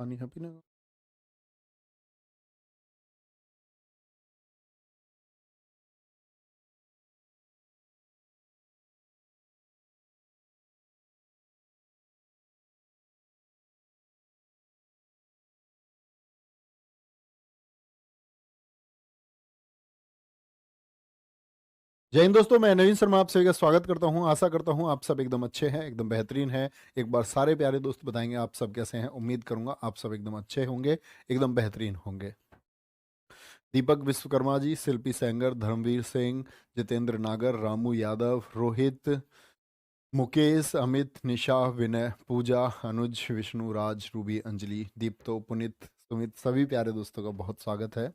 पानी है पीने का। जय हिंद दोस्तों, मैं नवीन शर्मा आप सभी का स्वागत करता हूं। आशा करता हूं आप सब एकदम अच्छे हैं, एकदम बेहतरीन हैं। एक बार सारे प्यारे दोस्त बताएंगे आप सब कैसे हैं। उम्मीद करूंगा आप सब एकदम अच्छे होंगे, एकदम बेहतरीन होंगे। दीपक विश्वकर्मा जी, शिल्पी सेंगर, धर्मवीर सिंह, जितेंद्र नागर, रामू यादव, रोहित, मुकेश, अमित, निशा, विनय, पूजा, अनुज, विष्णु, राज, रूबी, अंजलि, दीप्तो, पुनित, सुमित, सभी प्यारे दोस्तों का बहुत स्वागत है।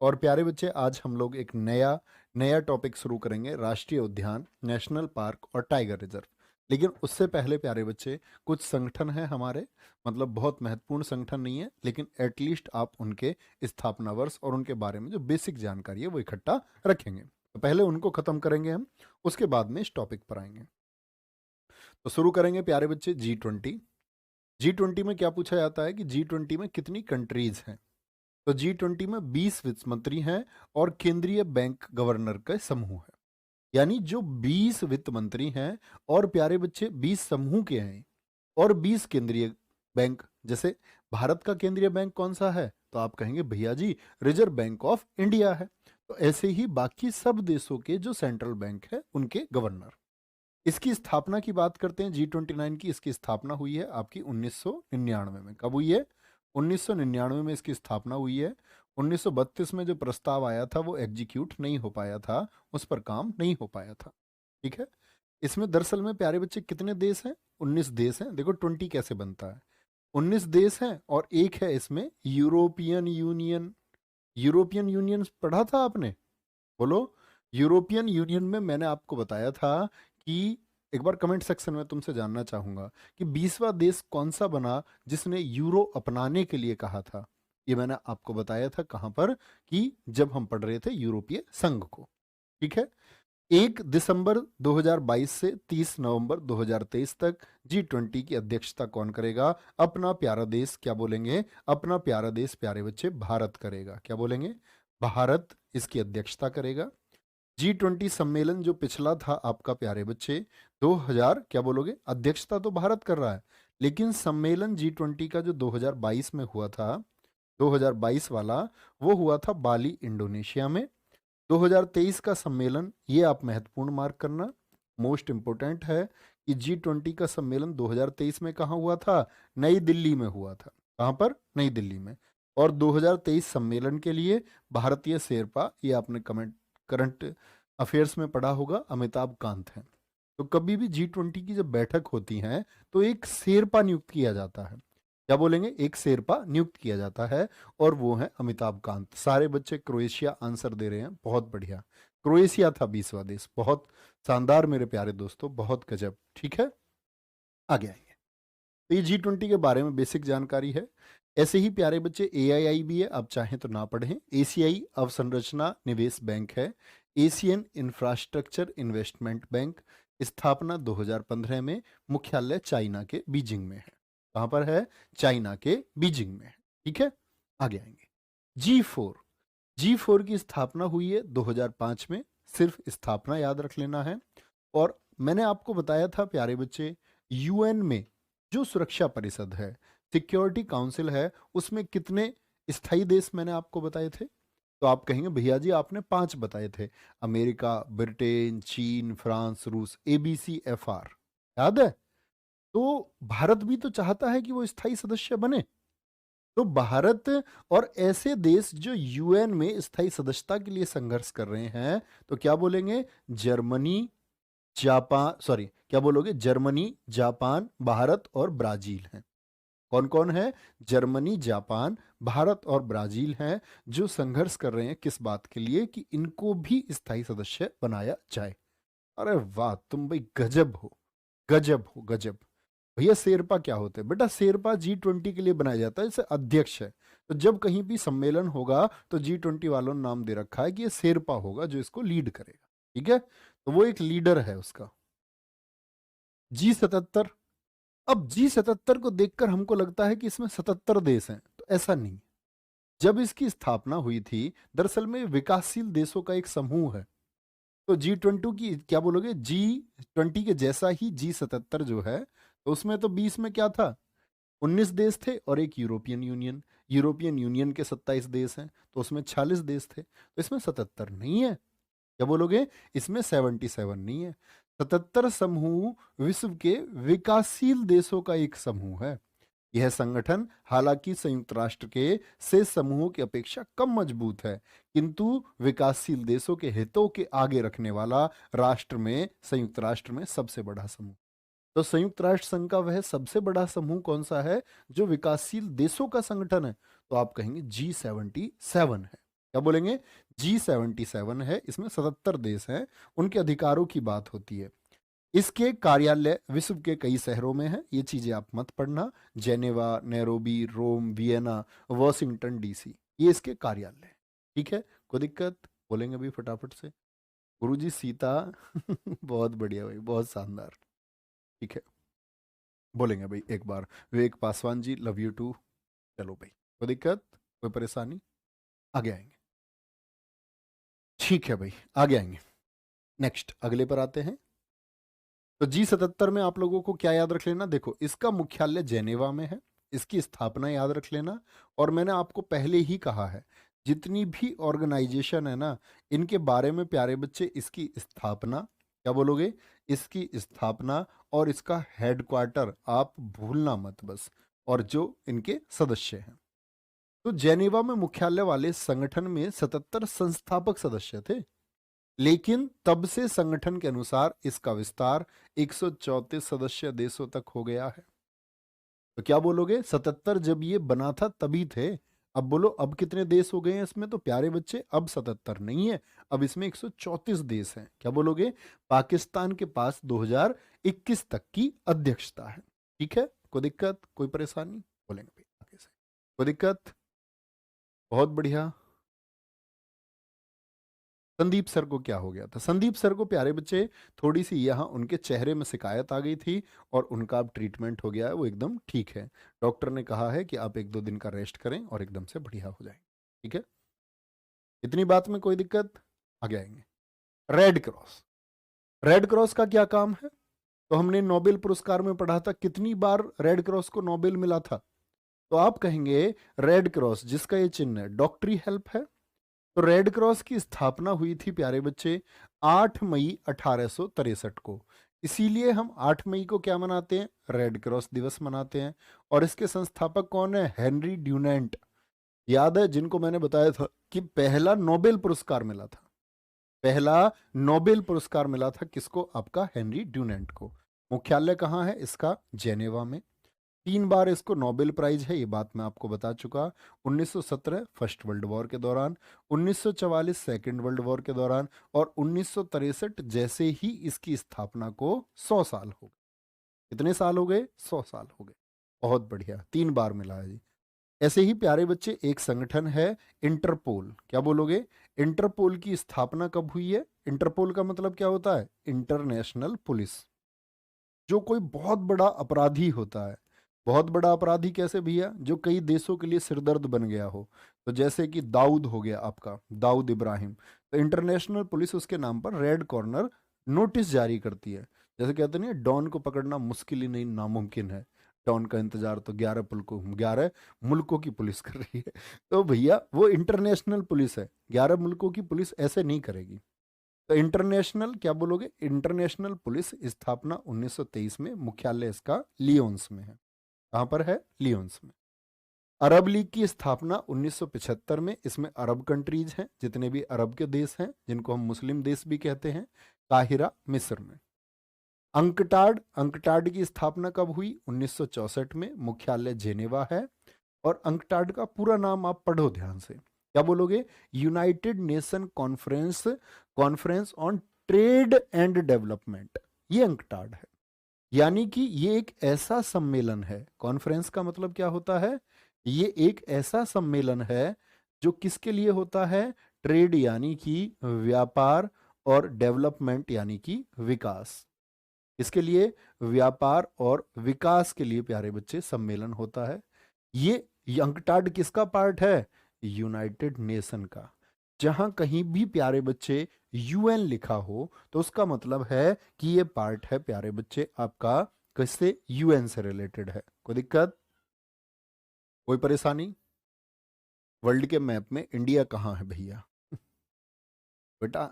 और प्यारे बच्चे, आज हम लोग एक नया नया टॉपिक शुरू करेंगे, राष्ट्रीय उद्यान, नेशनल पार्क और टाइगर रिजर्व। लेकिन उससे पहले प्यारे बच्चे, कुछ संगठन हैं हमारे, मतलब बहुत महत्वपूर्ण संगठन नहीं है, लेकिन एटलीस्ट आप उनके स्थापना वर्ष और उनके बारे में जो बेसिक जानकारी है वो इकट्ठा रखेंगे। तो पहले उनको खत्म करेंगे हम, उसके बाद में इस टॉपिक पर आएंगे। तो शुरू करेंगे प्यारे बच्चे G20। G20 में क्या पूछा जाता है कि G20 में कितनी कंट्रीज हैं। तो G20 में 20 वित्त मंत्री हैं और केंद्रीय बैंक गवर्नर का समूह है। यानी जो 20 वित्त मंत्री हैं और प्यारे बच्चे 20 समूह के हैं और 20 केंद्रीय बैंक। जैसे भारत का केंद्रीय बैंक कौन सा है, तो आप कहेंगे भैया जी रिजर्व बैंक ऑफ इंडिया है। तो ऐसे ही बाकी सब देशों के जो सेंट्रल बैंक है उनके गवर्नर। इसकी स्थापना की बात करते हैं G29 की। इसकी स्थापना हुई है आपकी 1999 में। कब हुई है? 1999 में इसकी स्थापना हुई है। 1932 में जो प्रस्ताव आया था वो एग्जीक्यूट नहीं हो पाया था, उस पर काम नहीं हो पाया था। ठीक है। इसमें दरअसल में प्यारे बच्चे कितने देश हैं? 19 देश हैं। देखो 20 कैसे बनता है। 19 देश हैं और एक है इसमें यूरोपियन यूनियन। यूरोपियन यूनियन पढ़ा था आपने? बोलो। यूरोपियन यूनियन में मैंने आपको बताया था कि एक बार कमेंट सेक्शन में तुमसे जानना चाहूंगा कि 20वां देश कौन सा बना जिसने यूरो अपनाने के लिए कहा था। ये मैंने आपको बताया था कहां पर, कि जब हम पढ़ रहे थे यूरोपीय संघ को। ठीक है। 1 दिसंबर 2022 से 30 नवंबर 2023 तक G20 की अध्यक्षता कौन करेगा? अपना प्यारा देश। क्या बोलेंगे? अपना प्यारा देश प्यारे बच्चे भारत करेगा। क्या बोलेंगे? भारत इसकी अध्यक्षता करेगा। G20 सम्मेलन जो पिछला था आपका प्यारे बच्चे 2000, क्या बोलोगे? अध्यक्षता तो भारत कर रहा है, लेकिन सम्मेलन G20 का जो 2022 में हुआ था, 2022 वाला, वो हुआ था बाली इंडोनेशिया में। 2023 का सम्मेलन, ये आप महत्वपूर्ण मार्क करना, मोस्ट इंपोर्टेंट है कि G20 का सम्मेलन 2023 में कहाँ हुआ था? नई दिल्ली में हुआ था। कहाँ पर? नई दिल्ली में। और 2023 सम्मेलन के लिए भारतीय शेरपा, ये आपने कमेंट करंट अफेयर्स में पढ़ा होगा, अमिताभ कांत हैं। तो कभी भी G20 की जब बैठक होती है तो एक शेरपा नियुक्त किया जाता है। क्या बोलेंगे? एक शेरपा नियुक्त किया जाता है और वो है अमिताभ कांत। सारे बच्चे क्रोएशिया आंसर दे रहे हैं, बहुत बढ़िया। क्रोएशिया था 20वां देश। बहुत शानदार मेरे प्यारे दोस्तों, बहुत गजब। ठीक है, आगे आएंगे। तो ये G20 के बारे में बेसिक जानकारी है। ऐसे ही प्यारे बच्चे AII भी है, आप चाहें तो ना पढ़ें। एशियाई अवसंरचना निवेश बैंक है। Asian infrastructure investment bank. स्थापना 2015 में। मुख्यालय चाइना के बीजिंग में है। कहाँ पर है? चाइना के बीजिंग में है। ठीक है, आगे आएंगे। G4। G4 की स्थापना हुई है 2005 में। सिर्फ स्थापना याद रख लेना है। और मैंने आपको बताया था प्यारे बच्चे, UN में जो सुरक्षा परिषद है, सिक्योरिटी काउंसिल है, उसमें कितने स्थायी देश मैंने आपको बताए थे? तो आप कहेंगे भैया जी आपने 5 बताए थे। अमेरिका, ब्रिटेन, चीन, फ्रांस, रूस, ABCFR। याद है? तो भारत भी तो चाहता है कि वो स्थायी सदस्य बने। तो भारत और ऐसे देश जो UN में स्थायी सदस्यता के लिए संघर्ष कर रहे हैं, तो क्या बोलेंगे? जर्मनी, जापान, सॉरी क्या बोलोगे? जर्मनी, जापान, भारत और ब्राजील हैं। कौन कौन है? जर्मनी, जापान, भारत और ब्राजील हैं जो संघर्ष कर रहे हैं। किस बात के लिए? कि इनको भी स्थायी सदस्य बनाया जाए। अरे वाह, तुम भाई गजब हो, गजब हो, गजब। भैया शेरपा क्या होते हैं? बेटा शेरपा G20 के लिए बनाया जाता है, जैसे अध्यक्ष है। तो जब कहीं भी सम्मेलन होगा तो G20 वालों ने नाम दे रखा है कि ये शेरपा होगा जो इसको लीड करेगा। ठीक है, तो वो एक लीडर है उसका। G77 अब G77 को देखकर हमको लगता है कि इसमें 77 देश हैं, तो ऐसा नहीं। जब इसकी स्थापना हुई थी, दरअसल में विकासशील देशों का एक समूह है। तो G20 की क्या बोलोगे, G20 के जैसा ही G77 जो है, तो उसमें तो 20 में क्या था, 19 देश थे और एक यूरोपियन यूनियन। यूरोपियन यूनियन के 27 देश हैं, तो उसमें 46 देश थे, तो इसमें 77 नहीं है। क्या बोलोगे, इसमें 77 नहीं है। 77 समूह विश्व के विकासशील देशों का एक समूह है। यह संगठन हालांकि संयुक्त राष्ट्र के शेष समूहों की अपेक्षा कम मजबूत है, किंतु विकासशील देशों के हितों के आगे रखने वाला राष्ट्र में संयुक्त राष्ट्र में सबसे बड़ा समूह। तो संयुक्त राष्ट्र संघ का वह सबसे बड़ा समूह कौन सा है जो विकासशील देशों का संगठन है, तो आप कहेंगे G77 है। क्या बोलेंगे, G77 है। इसमें 77 देश हैं, उनके अधिकारों की बात होती है। इसके कार्यालय विश्व के कई शहरों में है, ये चीजें आप मत पढ़ना। जेनेवा, नैरोबी, रोम, वियना, वॉशिंगटन डीसी, ये इसके कार्यालय हैं। ठीक है, कोई दिक्कत, बोलेंगे अभी फटाफट से। गुरुजी सीता बहुत बढ़िया भाई, बहुत शानदार। ठीक है, बोलेंगे भाई एक बार। विवेक Paswan ji, love you to. चलो भाई, कोई दिक्कत, कोई परेशानी, आगे आएंगे। ठीक है भाई, आगे आएंगे। नेक्स्ट, अगले पर आते हैं। तो G77 में आप लोगों को क्या याद रख लेना, देखो इसका मुख्यालय जेनेवा में है, इसकी स्थापना याद रख लेना। और मैंने आपको पहले ही कहा है, जितनी भी ऑर्गेनाइजेशन है ना, इनके बारे में प्यारे बच्चे, इसकी स्थापना, क्या बोलोगे, इसकी स्थापना और इसका हेडक्वार्टर आप भूलना मत बस, और जो इनके सदस्य हैं। तो जेनेवा में मुख्यालय वाले संगठन में 77 संस्थापक सदस्य थे, लेकिन तब से संगठन के अनुसार इसका विस्तार 134 सदस्य देशों तक हो गया है। तो क्या बोलोगे, 77 जब ये बना था तभी थे। अब बोलो अब कितने देश हो गए हैं इसमें, तो प्यारे बच्चे अब 77 नहीं है, अब इसमें 134 देश हैं। क्या बोलोगे, पाकिस्तान के पास 2021 तक की अध्यक्षता है। ठीक है, कोई दिक्कत, कोई परेशानी, बोलेंगे भाई आगे से, कोई दिक्कत, बहुत बढ़िया। संदीप सर को क्या हो गया था, संदीप सर को प्यारे बच्चे थोड़ी सी यहाँ उनके चेहरे में शिकायत आ गई थी, और उनका अब ट्रीटमेंट हो गया है, वो एकदम ठीक है। डॉक्टर ने कहा है कि आप 1-2 दिन का रेस्ट करें और एकदम से बढ़िया हो जाएंगे। ठीक है, इतनी बात में कोई दिक्कत, आगे आएंगे। रेड क्रॉस, रेड क्रॉस का क्या काम है, तो हमने नोबेल पुरस्कार में पढ़ा था कितनी बार रेड क्रॉस को नोबेल मिला था। तो आप कहेंगे रेड क्रॉस जिसका ये चिन्ह है डॉक्टरी हेल्प है। तो रेड क्रॉस की स्थापना हुई थी प्यारे बच्चे 8 मई 1863 को। इसीलिए हम 8 मई को क्या मनाते हैं, रेड क्रॉस दिवस मनाते हैं। और इसके संस्थापक कौन है, हेनरी ड्यूनेंट। याद है, जिनको मैंने बताया था कि पहला नोबेल पुरस्कार मिला था, पहला नोबेल पुरस्कार मिला था किसको, आपका हेनरी ड्यूनेंट को। मुख्यालय कहाँ है इसका, जेनेवा में। 3 बार इसको नोबेल प्राइज है, ये बात मैं आपको बता चुका। 1917 फर्स्ट वर्ल्ड वॉर के दौरान, 1944 सेकेंड वर्ल्ड वॉर के दौरान, और 1963 जैसे ही इसकी स्थापना को 100 साल हो गए। कितने साल हो गए, 100 साल हो गए। बहुत बढ़िया, 3 बार मिला है जी। ऐसे ही प्यारे बच्चे एक संगठन है इंटरपोल। क्या बोलोगे, इंटरपोल की स्थापना कब हुई है, इंटरपोल का मतलब क्या होता है, इंटरनेशनल पुलिस। जो कोई बहुत बड़ा अपराधी होता है, बहुत बड़ा अपराधी कैसे भैया, जो कई देशों के लिए सिरदर्द बन गया हो, तो जैसे कि दाऊद हो गया आपका, दाऊद इब्राहिम, तो इंटरनेशनल पुलिस उसके नाम पर रेड कॉर्नर नोटिस जारी करती है। जैसे कहते नहीं, डॉन को पकड़ना मुश्किल ही नहीं नामुमकिन है, डॉन का इंतजार तो 11 मुल्कों की पुलिस कर रही है। तो भैया वो इंटरनेशनल पुलिस है, 11 मुल्कों की पुलिस ऐसे नहीं करेगी। तो इंटरनेशनल, क्या बोलोगे, इंटरनेशनल पुलिस स्थापना 1923 में, मुख्यालय इसका लियोन्स में है। कहां पर है, लियोन्स में। अरब लीग की स्थापना 1975 में, इसमें अरब कंट्रीज हैं, जितने भी अरब के देश हैं, जिनको हम मुस्लिम देश भी कहते हैं, काहिरा मिस्र में। अंकटाड, अंकटाड की स्थापना कब हुई, 1964 में, मुख्यालय जेनेवा है। और अंकटाड का पूरा नाम आप पढ़ो ध्यान से, क्या बोलोगे, united nation conference, conference on trade and development, ये अंकटाड है। यानी कि ये एक ऐसा सम्मेलन है, कॉन्फ्रेंस का मतलब क्या होता है, ये एक ऐसा सम्मेलन है जो किसके लिए होता है, ट्रेड यानी कि व्यापार, और डेवलपमेंट यानी कि विकास। इसके लिए व्यापार और विकास के लिए प्यारे बच्चे सम्मेलन होता है। ये यंगटाड किसका पार्ट है? यूनाइटेड नेशन का। जहां कहीं भी प्यारे बच्चे यूएन लिखा हो तो उसका मतलब है कि ये पार्ट है प्यारे बच्चे आपका किससे? यूएन से रिलेटेड है। कोई दिक्कत, कोई परेशानी? वर्ल्ड के मैप में इंडिया कहाँ है भैया? बेटा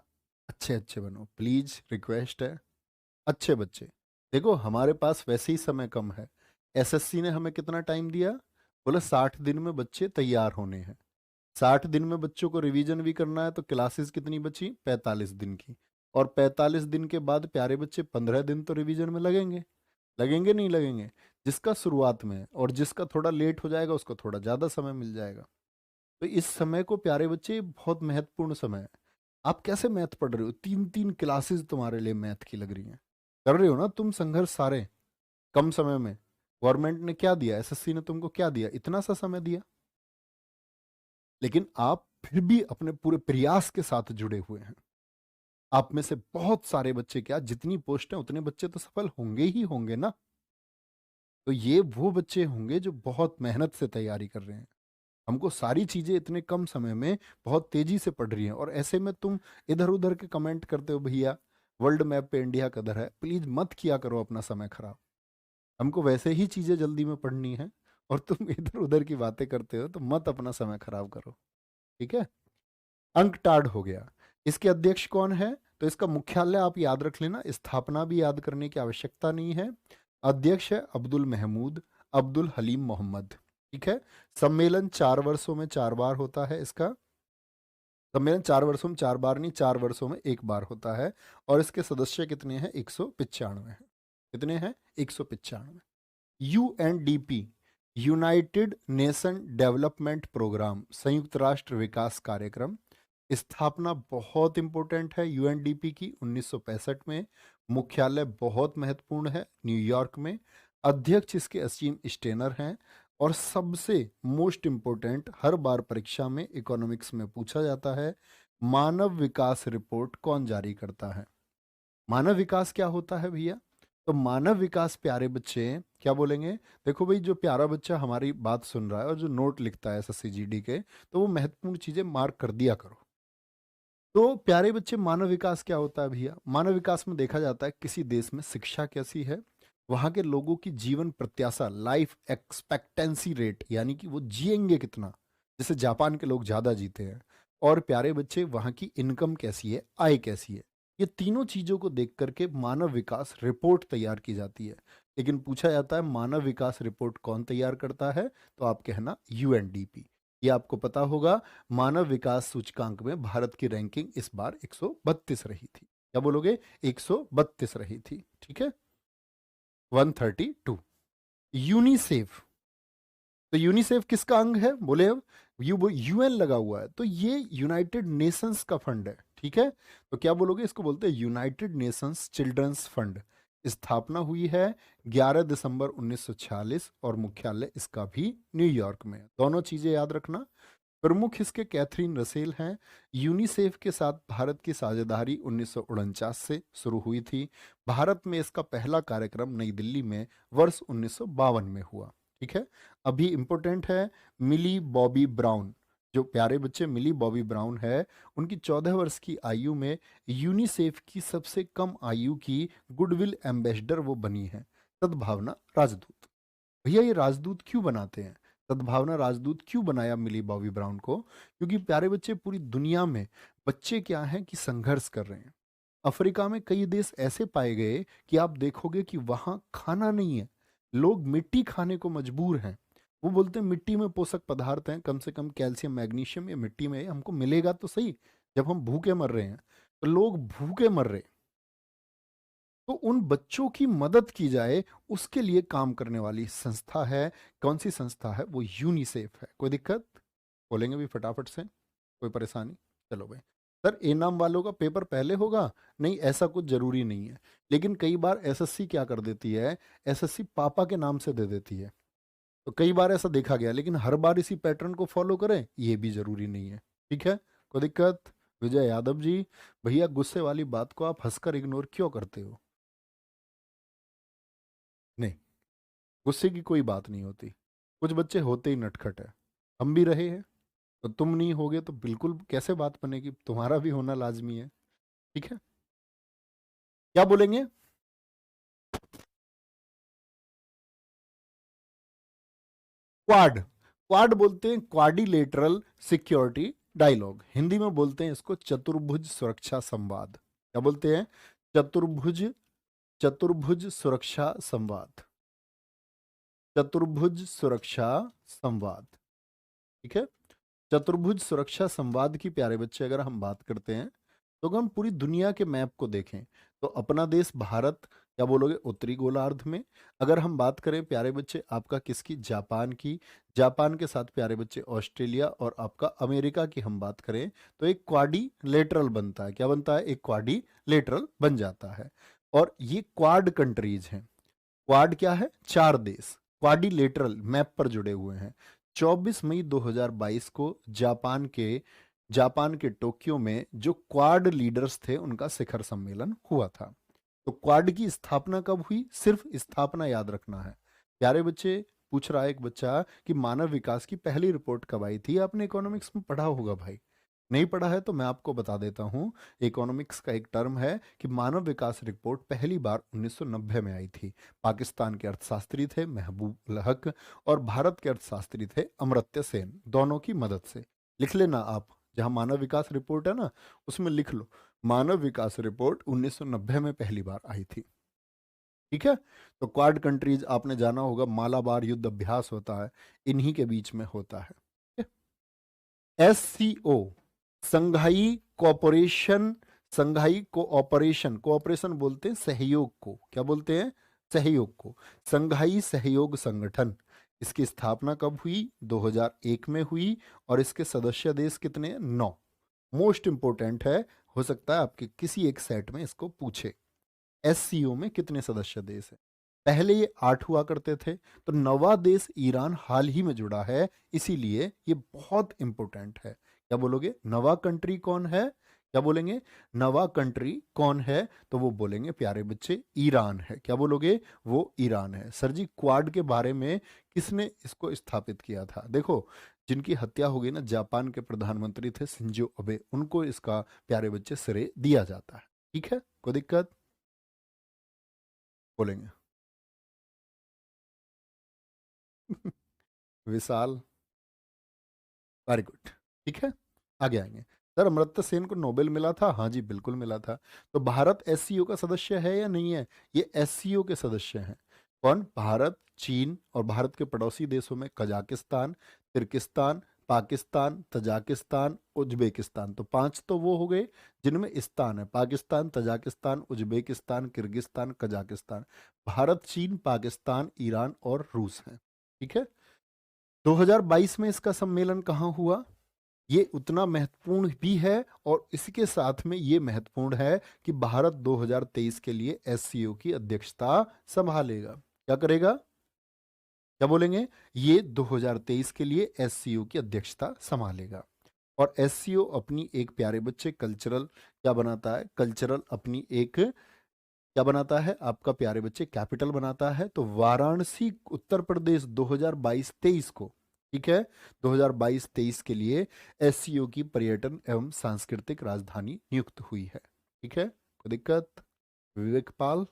अच्छे अच्छे बनो प्लीज, रिक्वेस्ट है। अच्छे बच्चे, देखो हमारे पास वैसे ही समय कम है। एसएससी ने हमें कितना टाइम दिया? बोले 60 दिन में बच्चे तैयार होने हैं। 60 दिन में बच्चों को रिवीजन भी करना है, तो क्लासेस कितनी बची? 45 दिन की। और 45 दिन के बाद प्यारे बच्चे 15 दिन तो रिवीजन में लगेंगे। लगेंगे नहीं लगेंगे? जिसका शुरुआत में है और जिसका थोड़ा लेट हो जाएगा उसको थोड़ा ज़्यादा समय मिल जाएगा। तो इस समय को प्यारे बच्चे बहुत महत्वपूर्ण समय है। आप कैसे मैथ पढ़ रहे हो? 3 3 क्लासेस तुम्हारे लिए मैथ की लग रही हैं। कर रहे हो ना तुम संघर्ष सारे कम समय में। गवर्नमेंट ने क्या दिया? एसएससी ने तुमको क्या दिया? इतना सा समय दिया, लेकिन आप फिर भी अपने पूरे प्रयास के साथ जुड़े हुए हैं। आप में से बहुत सारे बच्चे, क्या जितनी पोस्ट है उतने बच्चे तो सफल होंगे ही होंगे ना। तो ये वो बच्चे होंगे जो बहुत मेहनत से तैयारी कर रहे हैं। हमको सारी चीजें इतने कम समय में बहुत तेजी से पढ़ रही हैं, और ऐसे में तुम इधर उधर के कमेंट करते हो भैया वर्ल्ड मैप पे इंडिया कदर है। प्लीज मत किया करो अपना समय खराब। हमको वैसे ही चीजें जल्दी में पढ़नी है, और तुम इधर उधर की बातें करते हो, तो मत अपना समय खराब करो, ठीक है? अंकटाड हो गया। इसके अध्यक्ष कौन है? तो इसका मुख्यालय आप याद रख लेना, स्थापना भी याद करने की आवश्यकता नहीं है। अध्यक्ष है अब्दुल महमूद अब्दुल हलीम मोहम्मद, ठीक है? सम्मेलन 4 वर्षों में 4 बार होता है इसका। सम्मेलन 4 वर्षों में 4 बार नहीं, 4 वर्षों में 1 बार होता है। और इसके सदस्य कितने हैं? 195 हैं। कितने हैं? 195। UNDP, united nation development programme, संयुक्त राष्ट्र विकास कार्यक्रम। स्थापना बहुत इंपॉर्टेंट है यूएनडीपी की, 1965 में। मुख्यालय बहुत महत्वपूर्ण है, न्यूयॉर्क में। अध्यक्ष इसके असीम स्टेनर हैं। और सबसे मोस्ट इंपॉर्टेंट, हर बार परीक्षा में इकोनॉमिक्स में पूछा जाता है, मानव विकास रिपोर्ट कौन जारी करता है? मानव विकास क्या होता है भैया? तो मानव विकास प्यारे बच्चे क्या बोलेंगे? देखो भाई, जो प्यारा बच्चा हमारी बात सुन रहा है और जो नोट लिखता है एसएससी जीडी के, तो वो महत्वपूर्ण चीजें मार्क कर दिया करो। तो प्यारे बच्चे, मानव विकास क्या होता है भैया? मानव विकास में देखा जाता है किसी देश में शिक्षा कैसी है, वहां के लोगों की जीवन प्रत्याशा, लाइफ एक्सपेक्टेंसी रेट, यानी कि वो जिएंगे कितना। जैसे जापान के लोग ज्यादा जीते हैं। और प्यारे बच्चे, वहां की इनकम कैसी है, आय कैसी है। ये तीनों चीजों को देख करके मानव विकास रिपोर्ट तैयार की जाती है। लेकिन पूछा जाता है मानव विकास रिपोर्ट कौन तैयार करता है? तो आप कहना यूएनडीपी। ये आपको पता होगा। मानव विकास सूचकांक में भारत की रैंकिंग इस बार 132 रही थी। क्या बोलोगे? 132 रही थी, ठीक है? 132। यूनिसेफ, तो यूनिसेफ किसका अंग है? बोले अब यूएन लगा हुआ है, तो ये यूनाइटेड नेशंस का फंड है, ठीक है? तो क्या बोलोगे? इसको बोलते हैं यूनाइटेड नेशंस चिल्ड्रंस फंड। स्थापना हुई है 11 दिसंबर 1946, और मुख्यालय इसका भी न्यूयॉर्क में है। दोनों चीजें याद रखना। प्रमुख इसके कैथरीन रसेल हैं। यूनिसेफ के साथ भारत की साझेदारी 1949 से शुरू हुई थी। भारत में इसका पहला कार्यक्रम नई दिल्ली में वर्ष 1952 में हुआ, ठीक है? अभी इंपॉर्टेंट है, मिली बॉबी ब्राउन, जो प्यारे बच्चे मिली बॉबी ब्राउन है, उनकी 14 वर्ष की आयु में यूनिसेफ की सबसे कम आयु की गुडविल एम्बेसडर वो बनी है। सद्भावना राजदूत। भैया ये राजदूत क्यों बनाते हैं? सद्भावना राजदूत क्यों बनाया मिली बॉबी ब्राउन को? क्योंकि प्यारे बच्चे, पूरी दुनिया में बच्चे क्या हैं कि संघर्ष कर रहे हैं। अफ्रीका में कई देश ऐसे पाए गए कि आप देखोगे कि वहां खाना नहीं है, लोग मिट्टी खाने को मजबूर हैं। वो बोलते हैं मिट्टी में पोषक पदार्थ हैं, कम से कम कैल्शियम मैग्नीशियम ये मिट्टी में है, हमको मिलेगा तो सही। जब हम भूखे मर रहे हैं, तो लोग भूखे मर रहे हैं, तो उन बच्चों की मदद की जाए, उसके लिए काम करने वाली संस्था है। कौन सी संस्था है? वो यूनिसेफ है। कोई दिक्कत? बोलेंगे भी फटाफट से, कोई परेशानी? चलो भाई। सर ए नाम वालों का पेपर पहले होगा? नहीं, ऐसा कुछ जरूरी नहीं है। लेकिन कई बार एसएससी क्या कर देती है, एसएससी पापा के नाम से दे देती है। तो कई बार ऐसा देखा गया, लेकिन हर बार इसी पैटर्न को फॉलो करें ये भी जरूरी नहीं है, ठीक है? कोई दिक्कत? विजय यादव जी, भैया गुस्से वाली बात को आप हंसकर इग्नोर क्यों करते हो? नहीं, गुस्से की कोई बात नहीं होती। कुछ बच्चे होते ही नटखट है, हम भी रहे हैं, तो तुम नहीं होगे तो बिल्कुल कैसे बात बनेगी, तुम्हारा भी होना लाजमी है। ठीक है, क्या बोलेंगे? क्वाड, क्वाड बोलते हैं क्वाडिलेटरल सिक्योरिटी डायलॉग, हिंदी में बोलते हैं इसको चतुर्भुज सुरक्षा संवाद। क्या बोलते हैं? चतुर्भुज, चतुर्भुज सुरक्षा संवाद, चतुर्भुज सुरक्षा संवाद। ठीक है, चतुर्भुज सुरक्षा संवाद की प्यारे बच्चे अगर हम बात करते हैं, तो अगर हम पूरी दुनिया के मैप को देखें, तो अपना देश भारत, क्या बोलोगे, उत्तरी गोलार्ध में। अगर हम बात करें प्यारे बच्चे आपका किसकी, जापान की, जापान के साथ प्यारे बच्चे ऑस्ट्रेलिया और आपका अमेरिका की हम बात करें, तो एक क्वाड्रिलेटरल बनता है। क्या बनता है? एक क्वाड्रिलेटरल बन जाता है। और ये क्वाड कंट्रीज हैं। क्वाड क्या है? चार देश क्वाड्रिलेटरल मैप पर जुड़े हुए हैं। 24 मई 2022 को जापान के टोक्यो में जो क्वाड लीडर्स थे उनका शिखर सम्मेलन हुआ था। तो क्वाड की स्थापना कब हुई? सिर्फ स्थापना याद रखना है प्यारे बच्चे। पूछ रहा है एक बच्चा कि मानव विकास की पहली रिपोर्ट कब आई थी। आपने इकोनॉमिक्स में पढ़ा होगा भाई, नहीं पढ़ा है तो मैं आपको बता देता हूँ। इकोनॉमिक्स का एक टर्म है कि मानव विकास रिपोर्ट पहली बार 1990 में आई थी। पाकिस्तान के अर्थशास्त्री थे महबूब उल हक और भारत के अर्थशास्त्री थे अमर्त्य सेन, दोनों की मदद से। लिख लेना आप, जहाँ मानव विकास रिपोर्ट है ना, उसमें लिख लो मानव विकास रिपोर्ट 1990 में पहली बार आई थी। ठीक है, तो क्वाड कंट्रीज आपने जाना होगा, मालाबार युद्ध अभ्यास होता है, इन्हीं के बीच में होता है। SCO, संघाई कोऑपरेशन, संघाई कोऑपरेशन, कोऑपरेशन बोलते हैं सहयोग को। क्या बोलते हैं? सहयोग को। संघाई सहयोग संगठन, इसकी स्थापना कब हुई? 2001 में हुई। और इसके सदस्य देश कितने हैं? 9। मोस्ट इंपोर्टेंट है, हो सकता है आपके किसी एक सेट में इसको पूछे। SCO में कितने सदस्य देश है? पहले ये 8 हुआ करते थे, तो नवा देश ईरान हाल ही में जुड़ा है, इसीलिए ये बहुत इंपॉर्टेंट है। क्या बोलोगे? नवा कंट्री कौन है? क्या बोलेंगे? नवा कंट्री कौन है? तो वो बोलेंगे प्यारे बच्चे ईरान है। क्या बोलोगे? वो ईरान है। सर जी क्वाड के बारे में किसने इसको स्थापित किया था? देखो, जिनकी हत्या हो गई ना, जापान के प्रधानमंत्री थे शिंजो अबे, उनको इसका प्यारे बच्चे श्रेय दिया जाता है। ठीक है, कोई दिक्कत? बोलेंगे विशाल, वेरी गुड। ठीक है, आगे आएंगे। सर अमर्त्य सेन को नोबेल मिला था? हाँ जी बिल्कुल मिला था। तो भारत SCO का सदस्य है या नहीं है? ये SCO के सदस्य हैं। कौन? भारत, चीन और भारत के पड़ोसी देशों में Kazakhstan, Kyrgyzstan, Pakistan, Tajikistan, Uzbekistan. तो 5 तो वो हो गए जिनमें स्थान है, Pakistan, Tajikistan, Uzbekistan, Kyrgyzstan, Kazakhstan. Bharat, चीन, पाकिस्तान, ईरान और रूस है। ठीक है, 2022 में इसका सम्मेलन कहाँ हुआ? ये उतना महत्वपूर्ण भी है और इसके साथ में ये महत्वपूर्ण है कि भारत 2023 के लिए SCO की अध्यक्षता संभालेगा। क्या करेगा? क्या बोलेंगे? ये 2023 के लिए SCO की अध्यक्षता संभालेगा। और SCO अपनी एक प्यारे बच्चे कल्चरल क्या बनाता है? कल्चरल अपनी एक क्या बनाता है आपका प्यारे बच्चे? कैपिटल बनाता है। तो वाराणसी उत्तर प्रदेश 2022-23 को, ठीक है, 2022-23 के लिए SCO की पर्यटन एवं सांस्कृतिक राजधानी नियुक्त हुई है। ठीक है, कोई दिक्कत? विवेक पाल,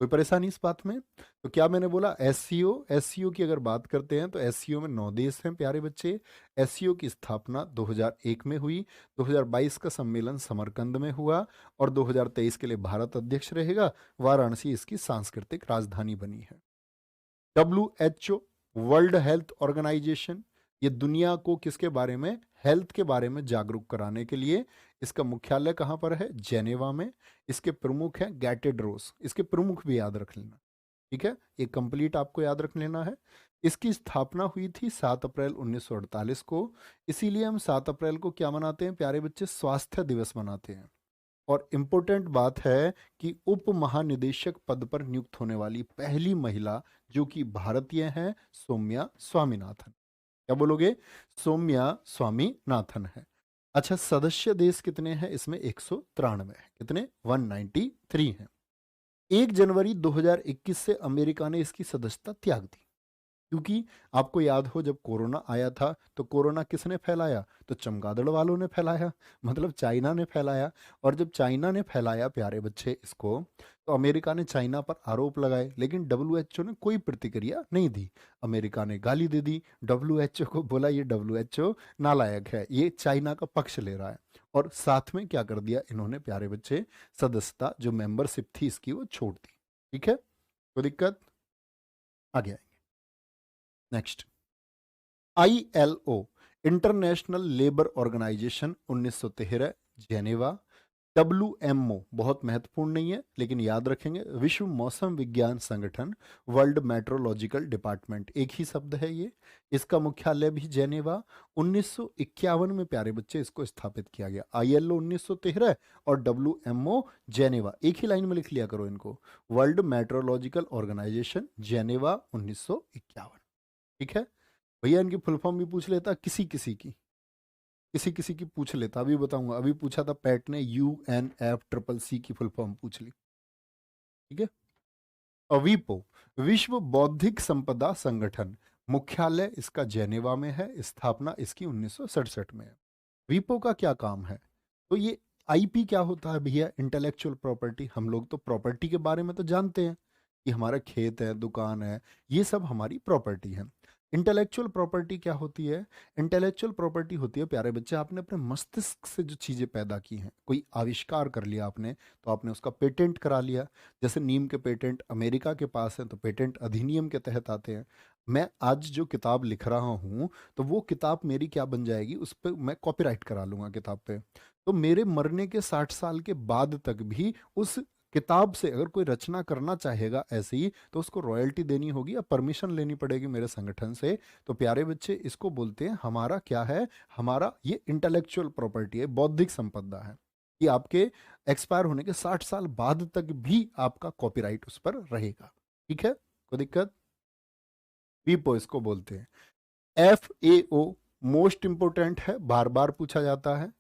कोई परेशानी इस बात में? तो क्या मैंने बोला? SCO की अगर बात करते हैं तो SCO में 9 देश हैं प्यारे बच्चे। SCO की स्थापना 2001 में हुई। 2022 का सम्मेलन समरकंद में हुआ और 2023 के लिए भारत अध्यक्ष रहेगा। वाराणसी इसकी सांस्कृतिक राजधानी बनी है। WHO, वर्ल्ड हेल्थ ऑर्गेनाइजेशन, ये दुनिया को किसके बारे में? हेल्थ के बारे में जागरूक कराने के लिए। इसका मुख्यालय कहाँ पर है? जेनेवा में। इसके प्रमुख हैं गैटेड्रोस, इसके प्रमुख भी याद रख लेना। ठीक है, ये कंप्लीट आपको याद रख लेना है। इसकी स्थापना हुई थी 7 अप्रैल 1948 को। इसीलिए हम 7 अप्रैल को क्या मनाते हैं प्यारे बच्चे? स्वास्थ्य दिवस मनाते हैं। और इम्पोर्टेंट बात है कि उप महानिदेशक पद पर नियुक्त होने वाली पहली महिला जो कि भारतीय हैं, सौम्या स्वामीनाथन। क्या बोलोगे? सौम्या स्वामीनाथन है। अच्छा, सदस्य देश कितने हैं इसमें? 193 है। कितने? 193 हैं। 1 जनवरी 2021 से अमेरिका ने इसकी सदस्यता त्याग दी। क्योंकि आपको याद हो जब कोरोना आया था तो कोरोना किसने फैलाया? तो चमगादड़ वालों ने फैलाया, मतलब चाइना ने फैलाया। और जब चाइना ने फैलाया प्यारे बच्चे इसको, तो अमेरिका ने चाइना पर आरोप लगाए, लेकिन डब्ल्यूएचओ ने कोई प्रतिक्रिया नहीं दी। अमेरिका ने गाली दे दी डब्ल्यूएचओ को, बोला ये डब्ल्यूएचओ नालायक है, ये चाइना का पक्ष ले रहा है। और साथ में क्या कर दिया इन्होंने प्यारे बच्चे, सदस्यता जो मेंबरशिप थी इसकी वो छोड़ दी। ठीक है, कोई दिक्कत? आगे आएंगे। Next, ILO international labour organization 1913 Geneva. WMO बहुत महत्वपूर्ण नहीं है लेकिन याद रखेंगे, विश्व मौसम विज्ञान संगठन, वर्ल्ड मेट्रोलॉजिकल डिपार्टमेंट, एक ही शब्द है ये। इसका मुख्यालय भी जेनेवा। 1951 में प्यारे बच्चे इसको स्थापित किया गया। ILO 1913 और WMO जेनेवा, एक ही लाइन में लिख लिया करो इनको, वर्ल्ड मेट्रोलॉजिकल ऑर्गेनाइजेशन जेनेवा 1951। ठीक है भैया, इनकी फुल फॉर्म भी पूछ लेता, किसी किसी की पूछ लेता, अभी बताऊंगा। अभी पूछा था पैट ने, UNFCCC की फुल फॉर्म पूछ ली। ठीक है, अवीपो विश्व बौद्धिक संपदा संगठन, मुख्यालय इसका जेनेवा में है, स्थापना इसकी 1967 में है। वीपो का क्या काम है? तो ये IP क्या होता है भैया? Intellectual property. हम लोग तो प्रॉपर्टी के बारे में तो जानते हैं कि हमारा खेत है, दुकान है, ये सब हमारी प्रॉपर्टी है। इंटेलेक्चुअल प्रॉपर्टी क्या होती है? इंटेलेक्चुअल प्रॉपर्टी होती है प्यारे बच्चे, आपने अपने मस्तिष्क से जो चीज़ें पैदा की हैं, कोई आविष्कार कर लिया आपने, तो आपने उसका पेटेंट करा लिया। जैसे नीम के पेटेंट अमेरिका के पास हैं तो पेटेंट अधिनियम के तहत आते हैं। मैं आज जो किताब लिख रहा हूँ, तो वो किताब मेरी क्या बन जाएगी, उस पर मैं कॉपीराइट करा लूंगा किताब पे। तो मेरे मरने के 60 साल के बाद तक भी उस किताब से अगर कोई रचना करना चाहेगा ऐसे ही, तो उसको रॉयल्टी देनी होगी या परमिशन लेनी पड़ेगी मेरे संगठन से। तो प्यारे बच्चे इसको बोलते हैं, हमारा क्या है, हमारा ये इंटेलेक्चुअल प्रॉपर्टी है, बौद्धिक संपदा है, कि आपके एक्सपायर होने के 60 साल बाद तक भी आपका कॉपीराइट उस पर रहेगा। ठीक है, कोई दिक्कत? वीपो इसको बोलते हैं। FAO मोस्ट इंपोर्टेंट है, बार बार पूछा जाता है।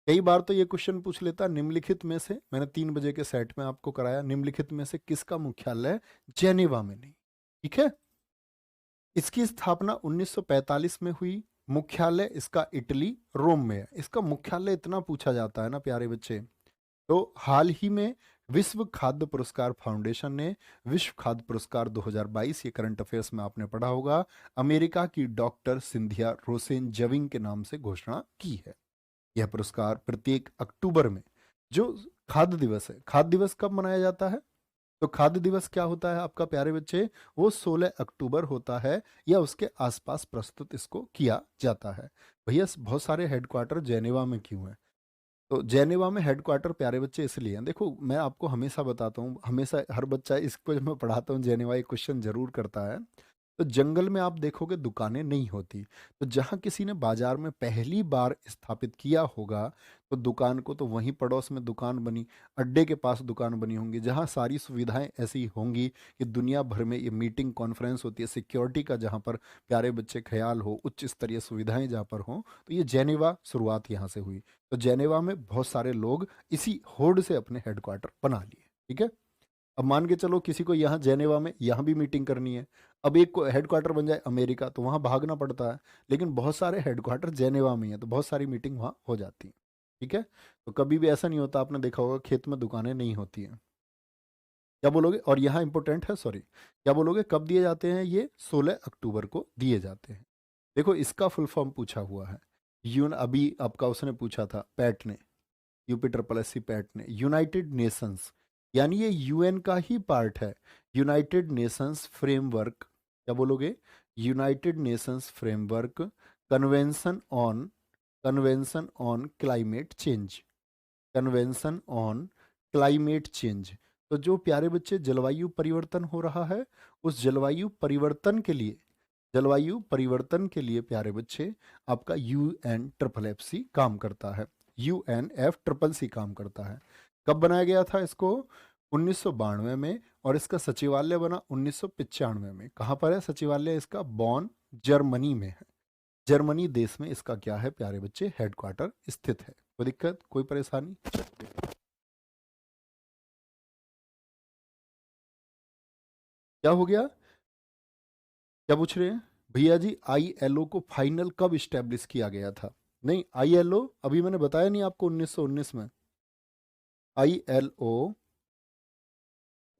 कई बार तो ये क्वेश्चन पूछ लेता, निम्नलिखित में से, मैंने 3 बजे के सेट में आपको कराया, निम्नलिखित में से किसका मुख्यालय जेनेवा में नहीं? ठीक है, इसकी स्थापना 1945 में हुई, मुख्यालय इसका इटली रोम में है। इसका मुख्यालय इतना पूछा जाता है ना प्यारे बच्चे। तो हाल ही में विश्व खाद्य पुरस्कार फाउंडेशन ने विश्व खाद्य पुरस्कार 2022, ये करंट अफेयर्स में आपने पढ़ा होगा, अमेरिका की डॉक्टर सिंधिया रोसेन जविंग के नाम से घोषणा की है। यह पुरस्कार प्रत्येक अक्टूबर में, जो खाद्य दिवस है, खाद्य दिवस कब मनाया जाता है? तो खाद्य दिवस क्या होता है आपका प्यारे बच्चे? वो 16 अक्टूबर होता है या उसके आसपास प्रस्तुत इसको किया जाता है। भैया बहुत सारे हेडक्वार्टर जेनेवा में क्यों है? तो जेनेवा में हेडक्वार्टर प्यारे बच्चे इसलिए हैं, देखो मैं आपको हमेशा बताता हूँ, हमेशा हर बच्चा इसको जब मैं पढ़ाता हूँ जेनेवा, एक क्वेश्चन जरूर करता है। तो जंगल में आप देखोगे दुकानें नहीं होती, तो जहाँ किसी ने बाजार में पहली बार स्थापित किया होगा, तो दुकान को तो वहीं पड़ोस में दुकान बनी, अड्डे के पास दुकान बनी होंगी, जहाँ सारी सुविधाएं ऐसी होंगी कि दुनिया भर में ये मीटिंग कॉन्फ्रेंस होती है, सिक्योरिटी का जहाँ पर प्यारे बच्चे ख्याल हो, उच्च स्तरीय सुविधाएं जहाँ पर हों। तो ये जेनेवा शुरुआत यहाँ से हुई। तो जेनेवा में बहुत सारे लोग इसी होड़ से अपने हेडक्वार्टर बना लिए। ठीक है, अब मान के चलो किसी को यहाँ जेनेवा में यहाँ भी मीटिंग करनी है, अब एक हेडक्वार्टर बन जाए अमेरिका, तो वहाँ भागना पड़ता है, लेकिन बहुत सारे हेडक्वार्टर जेनेवा में है, तो बहुत सारी मीटिंग वहाँ हो जाती है। ठीक है, तो कभी भी ऐसा नहीं होता, आपने देखा होगा खेत में दुकानें नहीं होती हैं। क्या बोलोगे? और यहाँ इंपॉर्टेंट है, सॉरी, क्या बोलोगे, कब दिए जाते हैं? ये 16 अक्टूबर को दिए जाते हैं। देखो इसका फुल फॉर्म पूछा हुआ है, यून अभी आपका उसने पूछा था पैट ने, UPSSC पैट ने, यूनाइटेड नेशंस, यानी ये UN का ही पार्ट है। यूनाइटेड नेशंस फ्रेमवर्क, क्या बोलोगे? United Nations framework convention on climate change, convention on climate change. तो जो प्यारे बच्चे जलवायु परिवर्तन हो रहा है, उस जलवायु परिवर्तन के लिए प्यारे बच्चे आपका UNFFC काम करता है, UNFCCC काम करता है। कब बनाया गया था इसको? 1992 में, और इसका सचिवालय बना 1995 में। कहाँ पर है सचिवालय इसका? बॉन, जर्मनी में है। जर्मनी देश में इसका क्या है प्यारे बच्चे? हेडक्वार्टर स्थित है। कोई दिक्कत, कोई परेशानी? क्या हो गया, क्या पूछ रहे हैं भैया जी, आईएलओ को फाइनल कब इस्टेब्लिश किया गया था? नहीं, आईएलओ अभी मैंने बताया नहीं आपको, 1919 में आईएलओ।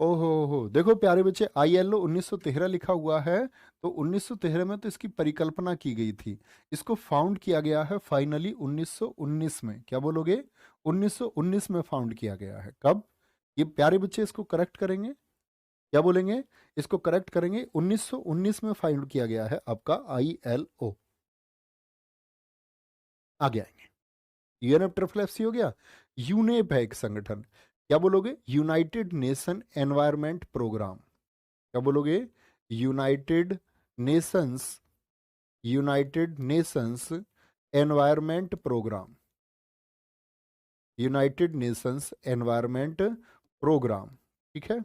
ओहो हो, देखो प्यारे बच्चे, आईएलओ 1913 लिखा हुआ है, तो 1913 में तो इसकी परिकल्पना की गई थी। इसको फाउंड किया गया है फाइनली 1919 में। क्या बोलोगे? 1919 में फाउंड किया गया है। कब? ये प्यारे बच्चे इसको करेक्ट करेंगे, क्या बोलेंगे? इसको करेक्ट करेंगे, 1919 में फाउंड किया गया है आपका आईएलओ। आगे आएंगे, यूएनएफ ट्रिपल हो गया। यूनेप है एक संगठन, क्या बोलोगे? United nation environment programme. क्या बोलोगे? United nations, united nations environment programme, united nations environment programme. ठीक है।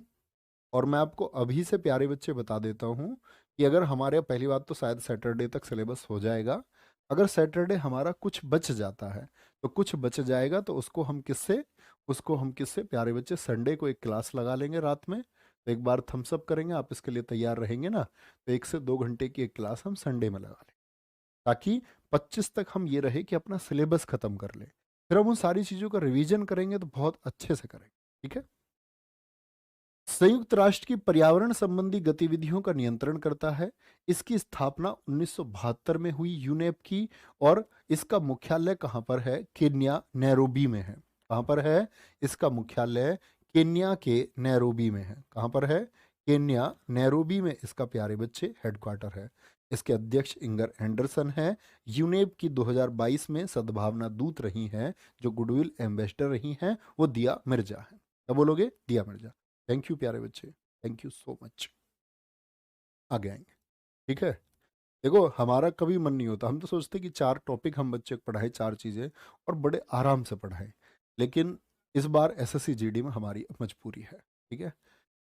और मैं आपको अभी से प्यारे बच्चे बता देता हूं कि अगर हमारे, पहली बात तो शायद सैटरडे तक सिलेबस हो जाएगा। अगर सैटरडे हमारा कुछ बच जाता है, तो कुछ बच जाएगा तो उसको हम किससे प्यारे बच्चे, संडे को एक क्लास लगा लेंगे रात में। तो एक बार थम्सअप करेंगे, आप इसके लिए तैयार रहेंगे ना? तो 1 से 2 घंटे की एक क्लास हम संडे में लगा लें, ताकि 25 तक हम ये रहे कि अपना सिलेबस खत्म कर लें। फिर हम उन सारी चीज़ों का रिवीजन करेंगे तो बहुत अच्छे से करेंगे। ठीक है। संयुक्त राष्ट्र की पर्यावरण संबंधी गतिविधियों का नियंत्रण करता है। इसकी स्थापना 1972 में हुई यूनेप की, और इसका मुख्यालय कहाँ पर है? केन्या नैरोबी में है। कहाँ पर है? इसका मुख्यालय केन्या के नैरोबी में है। कहाँ पर है? केन्या नैरोबी में इसका प्यारे बच्चे हेडक्वार्टर है। इसके अध्यक्ष इंगर एंडरसन है। यूनेप की 2022 में सद्भावना दूत रही हैं, जो गुडविल एम्बेसडर रही हैं, वो दिया मिर्जा है। क्या बोलोगे? दिया मिर्जा। थैंक यू प्यारे बच्चे, थैंक यू सो मच। आगे आएंगे। ठीक है। देखो, हमारा कभी मन नहीं होता, हम तो सोचते कि 4 टॉपिक हम बच्चे को पढ़ाए, 4 चीज़ें, और बड़े आराम से पढ़ाएं। लेकिन इस बार एसएससी जीडी में हमारी मजबूरी है। ठीक है।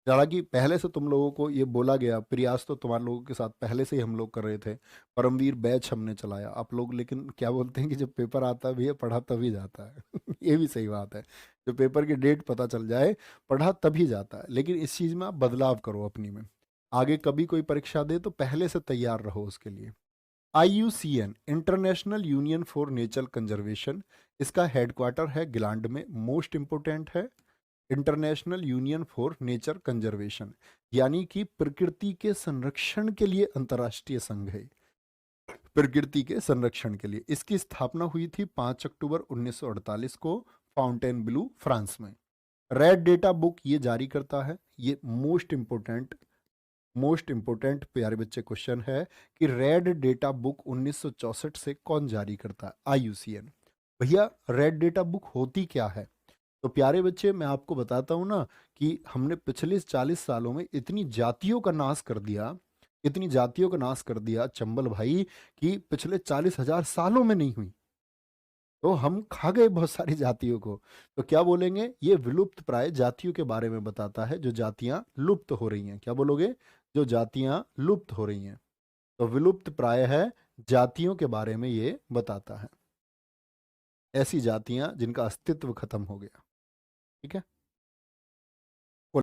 हालांकि पहले से तुम लोगों को ये बोला गया, प्रयास तो तुम्हारे लोगों के साथ पहले से ही हम लोग कर रहे थे। परमवीर बैच हमने चलाया, आप लोग लेकिन क्या बोलते हैं कि जब पेपर आता भी है, पढ़ा तभी जाता है। ये भी सही बात है, जब पेपर की डेट पता चल जाए, पढ़ा तभी जाता है। लेकिन इस चीज़ में आप बदलाव करो अपनी में, आगे कभी कोई परीक्षा दे तो पहले से तैयार रहो उसके लिए। IUCN, international union for nature conservation, इसका हेडक्वार्टर है गिलांड में। मोस्ट इंपोर्टेंट है, international union for nature conservation, यानी कि प्रकृति के संरक्षण के लिए अंतर्राष्ट्रीय संघ है। प्रकृति के संरक्षण के लिए इसकी स्थापना हुई थी 5 अक्टूबर 1948 को, फाउंटेन ब्लू, फ्रांस में। रेड डेटा बुक ये जारी करता है। ये मोस्ट इंपोर्टेंट प्यारे बच्चे क्वेश्चन है कि रेड डेटा बुक 1964 से कौन जारी करता है? IUCN। भैया रेड डेटा बुक होती क्या है? तो प्यारे बच्चे, मैं आपको बताता हूँ ना कि हमने पिछले 40 सालों में इतनी जातियों का नाश कर दिया, इतनी जातियों का नाश कर दिया चंबल भाई, कि पिछले 40,000 सालों में नहीं हुई। तो हम खा गए बहुत सारी जातियों को। तो क्या बोलेंगे? ये विलुप्त प्राय जातियों के बारे में बताता है, जो जातियां लुप्त हो रही हैं। क्या बोलोगे? जो जातियां लुप्त हो रही हैं। तो विलुप्त प्राय है जातियों के बारे में ये बताता है, ऐसी जातियां जिनका अस्तित्व खत्म हो गया। ठीक है।